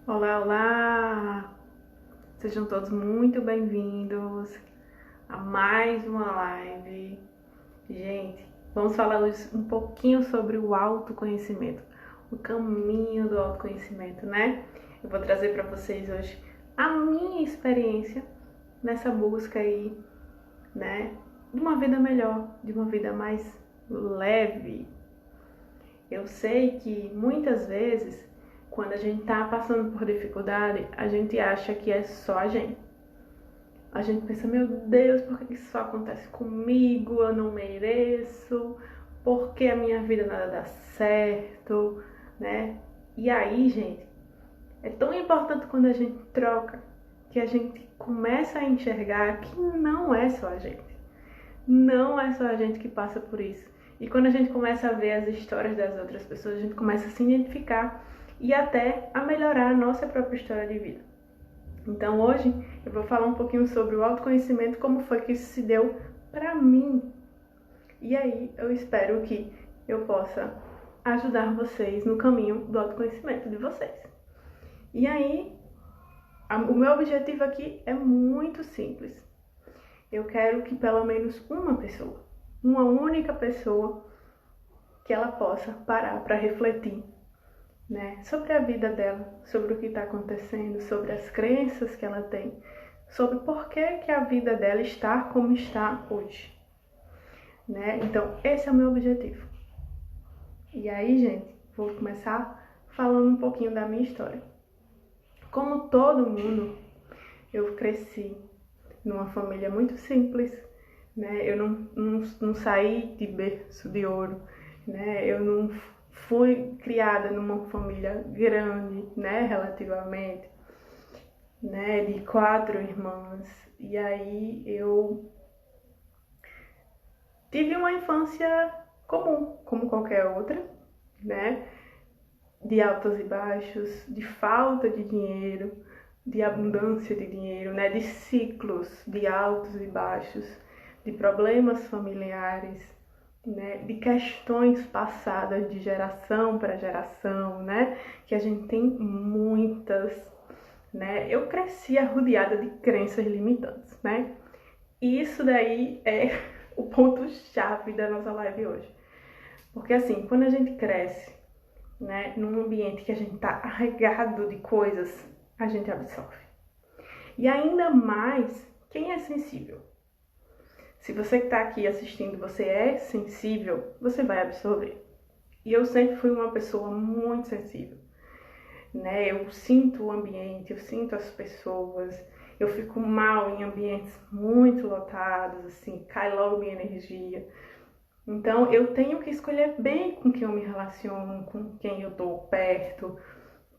Olá, olá! Sejam todos muito bem-vindos a mais uma live. Gente, vamos falar hoje um pouquinho sobre o autoconhecimento, o caminho do autoconhecimento, né? Eu vou trazer para vocês hoje a minha experiência nessa busca aí, né? De uma vida melhor, de uma vida mais leve. Eu sei que muitas vezes, quando a gente tá passando por dificuldade, a gente acha que é só a gente. A gente pensa, meu Deus, por que isso só acontece comigo? Eu não mereço. Por que a minha vida nada dá certo, né? E aí, gente, é tão importante quando a gente troca, que a gente começa a enxergar que não é só a gente. Não é só a gente que passa por isso. E quando a gente começa a ver as histórias das outras pessoas, a gente começa a se identificar e até a melhorar a nossa própria história de vida. Então hoje eu vou falar um pouquinho sobre o autoconhecimento, como foi que isso se deu para mim. E aí eu espero que eu possa ajudar vocês no caminho do autoconhecimento de vocês. E aí, o meu objetivo aqui é muito simples. Eu quero que pelo menos uma única pessoa, que ela possa parar para refletir, né, sobre a vida dela, sobre o que está acontecendo, sobre as crenças que ela tem, sobre por que a vida dela está como está hoje, né? Então, esse é o meu objetivo. E aí, gente, vou começar falando um pouquinho da minha história. Como todo mundo, eu cresci numa família muito simples, né? Eu não saí de berço de ouro, né? Eu não fui criada numa família grande, né? Relativamente, né? De 4 irmãs. E aí eu tive uma infância comum, como qualquer outra, né? De altos e baixos, de falta de dinheiro, de abundância de dinheiro, né? De ciclos de altos e baixos, de problemas familiares, né? De questões passadas de geração para geração, né? Que a gente tem muitas, né? Eu cresci rodeada de crenças limitantes, né? E isso daí é o ponto-chave da nossa live hoje. Porque assim, quando a gente cresce, né, num ambiente que a gente tá arregado de coisas, a gente absorve. E ainda mais quem é sensível. Se você que está aqui assistindo, você é sensível, você vai absorver. E eu sempre fui uma pessoa muito sensível, né? Eu sinto o ambiente, eu sinto as pessoas, eu fico mal em ambientes muito lotados, assim, cai logo minha energia. Então eu tenho que escolher bem com quem eu me relaciono, com quem eu tô perto,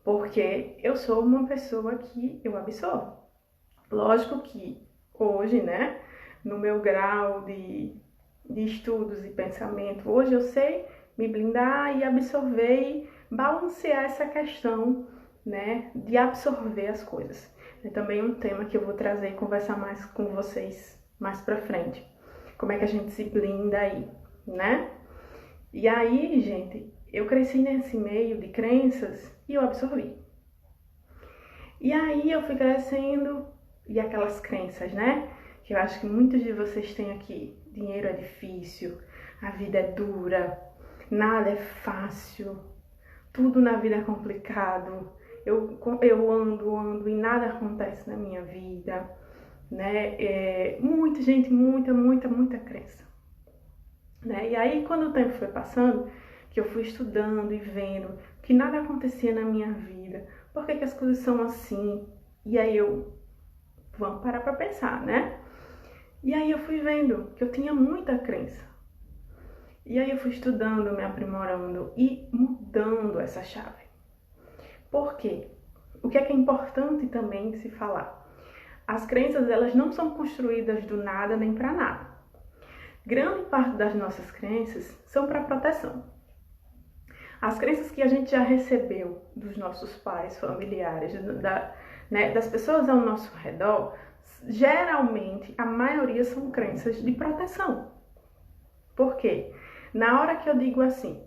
porque eu sou uma pessoa que eu absorvo. Lógico que hoje, né, no meu grau de estudos e pensamento, hoje eu sei me blindar e absorver e balancear essa questão, né, de absorver as coisas. É também um tema que eu vou trazer e conversar mais com vocês mais pra frente. Como é que a gente se blinda aí, né? E aí, gente, eu cresci nesse meio de crenças e eu absorvi. E aí eu fui crescendo e aquelas crenças, né? Que eu acho que muitos de vocês têm aqui. Dinheiro é difícil, a vida é dura, nada é fácil, tudo na vida é complicado. Eu ando e nada acontece na minha vida, né? Muita gente, muita crença, né? E aí quando o tempo foi passando, que eu fui estudando e vendo que nada acontecia na minha vida, por que as coisas são assim? E aí vamos parar pra pensar, né? E aí eu fui vendo que eu tinha muita crença. E aí eu fui estudando, me aprimorando e mudando essa chave. Por quê? O que é importante também se falar? As crenças, elas não são construídas do nada nem para nada. Grande parte das nossas crenças são para proteção. As crenças que a gente já recebeu dos nossos pais, familiares, das pessoas ao nosso redor, geralmente, a maioria são crenças de proteção. Por quê? Na hora que eu digo assim,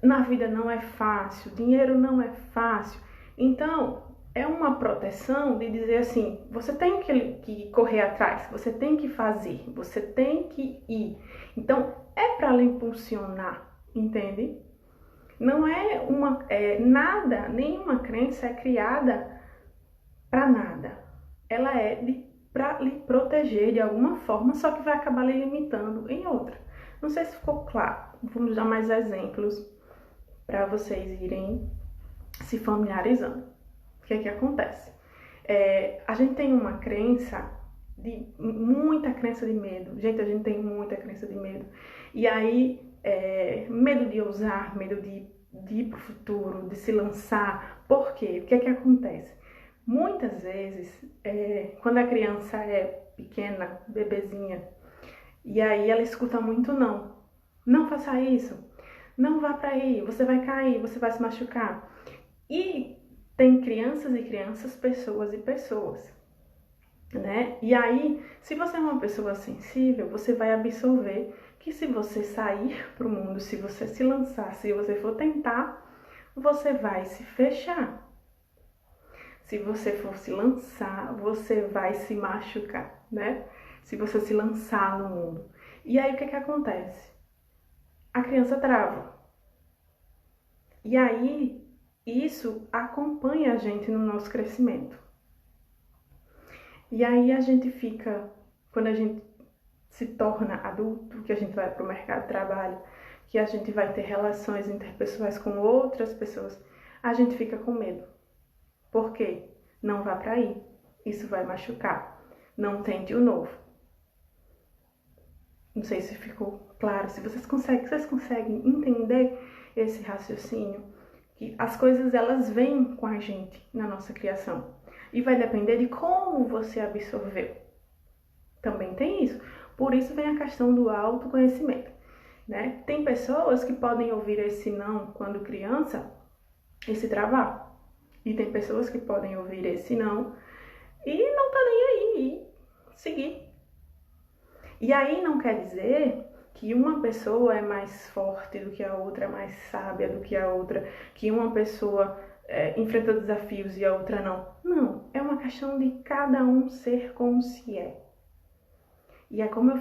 na vida não é fácil, dinheiro não é fácil. Então, é uma proteção de dizer assim, você tem que correr atrás, você tem que fazer, você tem que ir. Então, é para lhe impulsionar, entende? Não é nada, nenhuma crença é criada para nada. Ela é para lhe proteger de alguma forma, só que vai acabar lhe limitando em outra. Não sei se ficou claro. Vamos dar mais exemplos para vocês irem se familiarizando. O que é que acontece? A gente tem uma crença, muita crença de medo. Gente, a gente tem muita crença de medo. E aí, medo de ousar, medo de ir para o futuro, de se lançar. Por quê? O que é que acontece? Muitas vezes, quando a criança é pequena, bebezinha, e aí ela escuta muito não. Não faça isso. Não vá para aí. Você vai cair, você vai se machucar. E tem crianças e crianças, pessoas e pessoas, né? E aí, se você é uma pessoa sensível, você vai absorver que se você sair para o mundo, se você se lançar, se você for tentar, você vai se fechar. Se você for se lançar, você vai se machucar, né? Se você se lançar no mundo. E aí, o que acontece? A criança trava. E aí, isso acompanha a gente no nosso crescimento. E aí a gente fica, quando a gente se torna adulto, que a gente vai para o mercado de trabalho, que a gente vai ter relações interpessoais com outras pessoas, a gente fica com medo. Por quê? Não vá para aí. Isso vai machucar. Não tente o novo. Não sei se ficou claro. Se vocês conseguem entender esse raciocínio, que as coisas elas vêm com a gente na nossa criação. E vai depender de como você absorveu. Também tem isso. Por isso vem a questão do autoconhecimento, né? Tem pessoas que podem ouvir esse não quando criança e se travar. E tem pessoas que podem ouvir esse não e não tá nem aí e seguir. E aí não quer dizer que uma pessoa é mais forte do que a outra, mais sábia do que a outra, que uma pessoa enfrenta desafios e a outra não. Não, é uma questão de cada um ser como se é. E é como eu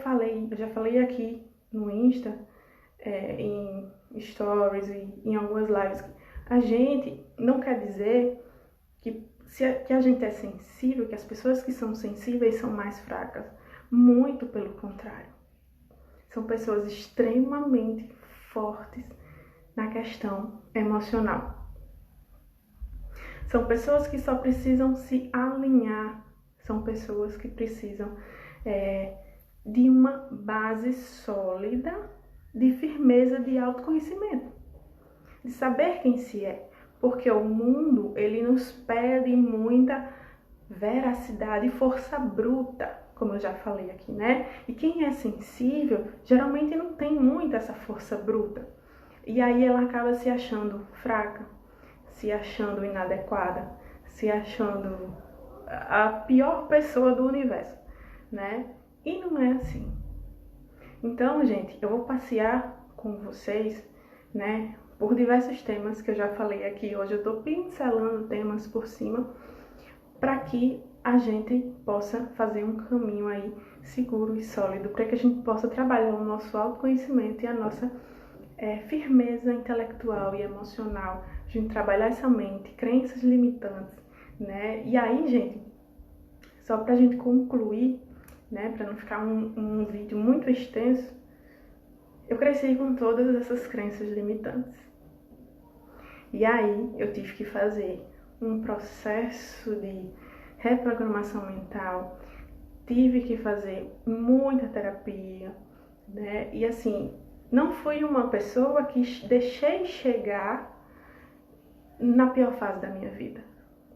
já falei aqui no Insta, em stories e em algumas lives, a gente não quer dizer que a gente é sensível, que as pessoas que são sensíveis são mais fracas. Muito pelo contrário. São pessoas extremamente fortes na questão emocional. São pessoas que só precisam se alinhar. São pessoas que precisam de uma base sólida, de firmeza, de autoconhecimento. De saber quem se é. Porque o mundo, ele nos pede muita veracidade e força bruta, como eu já falei aqui, né? E quem é sensível, geralmente não tem muito essa força bruta. E aí ela acaba se achando fraca, se achando inadequada, se achando a pior pessoa do universo, né? E não é assim. Então, gente, eu vou passear com vocês, né, por diversos temas que eu já falei aqui. Hoje eu tô pincelando temas por cima para que a gente possa fazer um caminho aí seguro e sólido, para que a gente possa trabalhar o nosso autoconhecimento e a nossa firmeza intelectual e emocional, a gente trabalhar essa mente, crenças limitantes, né? E aí, gente, só pra gente concluir, né, para não ficar um vídeo muito extenso, eu cresci com todas essas crenças limitantes. E aí eu tive que fazer um processo de reprogramação mental, tive que fazer muita terapia, né? E assim, não fui uma pessoa que deixei chegar na pior fase da minha vida.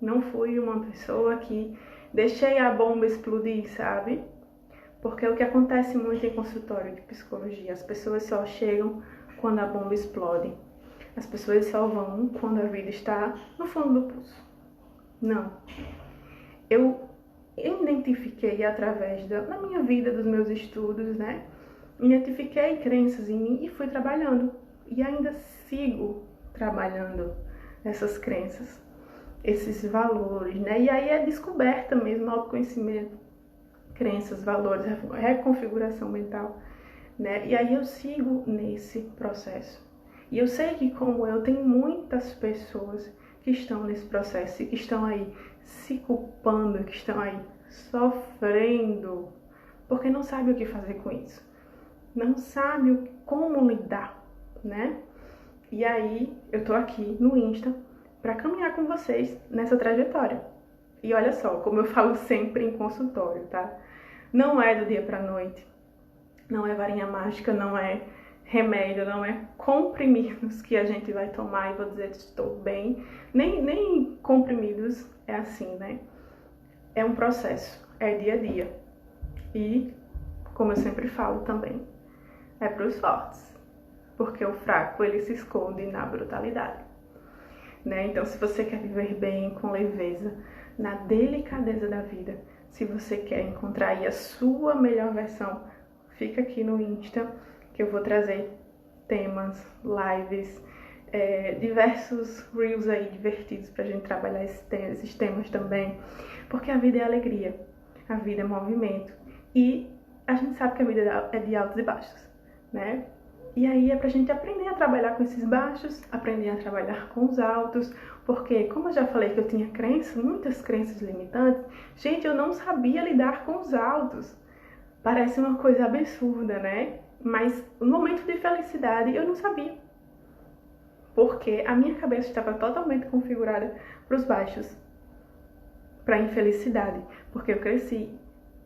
Não fui uma pessoa que deixei a bomba explodir, sabe? Porque o que acontece muito em consultório de psicologia, as pessoas só chegam quando a bomba explode. As pessoas só vão quando a vida está no fundo do poço. Não. Eu identifiquei através da minha vida, dos meus estudos, né? Identifiquei crenças em mim e fui trabalhando. E ainda sigo trabalhando essas crenças, esses valores, né? E aí é descoberta mesmo, autoconhecimento, crenças, valores, reconfiguração mental, né? E aí eu sigo nesse processo. E eu sei que, como eu, tem muitas pessoas que estão nesse processo e que estão aí se culpando, que estão aí sofrendo, porque não sabe o que fazer com isso. Não sabe como lidar, né? E aí eu tô aqui no Insta para caminhar com vocês nessa trajetória. E olha só, como eu falo sempre em consultório, tá? Não é do dia pra noite, não é varinha mágica, não é remédio, não é comprimidos que a gente vai tomar e vou dizer estou bem. Nem comprimidos é assim, né? É um processo, é dia a dia. E, como eu sempre falo também, é para os fortes, porque o fraco ele se esconde na brutalidade, né? Então, se você quer viver bem, com leveza, na delicadeza da vida, se você quer encontrar aí a sua melhor versão, fica aqui no Insta que eu vou trazer temas, lives, diversos reels aí divertidos pra gente trabalhar esses temas também, porque a vida é alegria, a vida é movimento e a gente sabe que a vida é de altos e baixos, né? E aí é pra gente aprender a trabalhar com esses baixos, aprender a trabalhar com os altos, porque como eu já falei que eu tinha crenças, muitas crenças limitantes, gente, eu não sabia lidar com os altos. Parece uma coisa absurda, né? Mas no momento de felicidade eu não sabia. Porque a minha cabeça estava totalmente configurada para os baixos, para a infelicidade. Porque eu cresci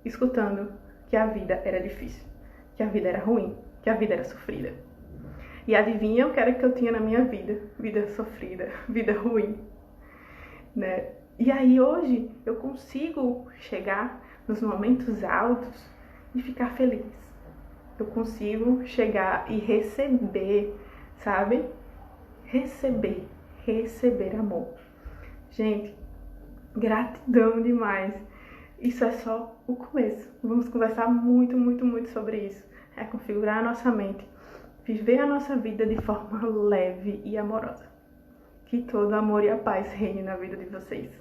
escutando que a vida era difícil, que a vida era ruim, que a vida era sofrida. E adivinha o que era que eu tinha na minha vida? Vida sofrida, vida ruim, né? E aí hoje eu consigo chegar nos momentos altos e ficar feliz. Eu consigo chegar e receber, sabe? Receber amor. Gente, gratidão demais. Isso é só o começo. Vamos conversar muito sobre isso. É configurar a nossa mente, viver a nossa vida de forma leve e amorosa. Que todo amor e a paz reine na vida de vocês.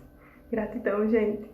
Gratidão, gente.